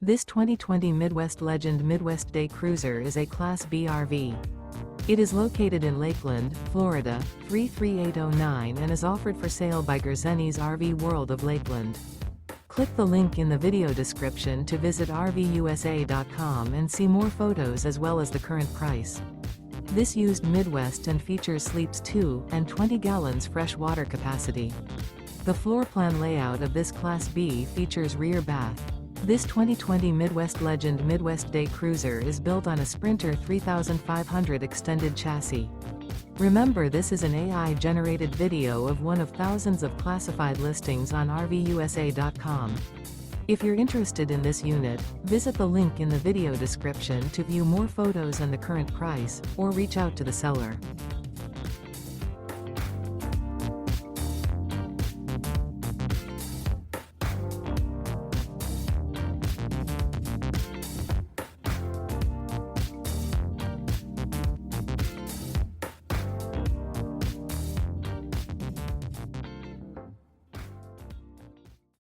This 2020 Midwest Legend Midwest Day Cruiser is a Class B RV. It is located in Lakeland, Florida, 33809 and is offered for sale by Gerzeny's RV World of Lakeland. Click the link in the video description to visit RVUSA.com and see more photos as well as the current price. This used Midwest and features sleeps 2 and 20 gallons fresh water capacity. The floor plan layout of this Class B features rear bath. This 2020 Midwest Legend Midwest Day Cruiser is built on a Sprinter 3500 extended chassis. Remember, this is an AI-generated video of one of thousands of classified listings on RVUSA.com. If you're interested in this unit, visit the link in the video description to view more photos and the current price, or reach out to the seller.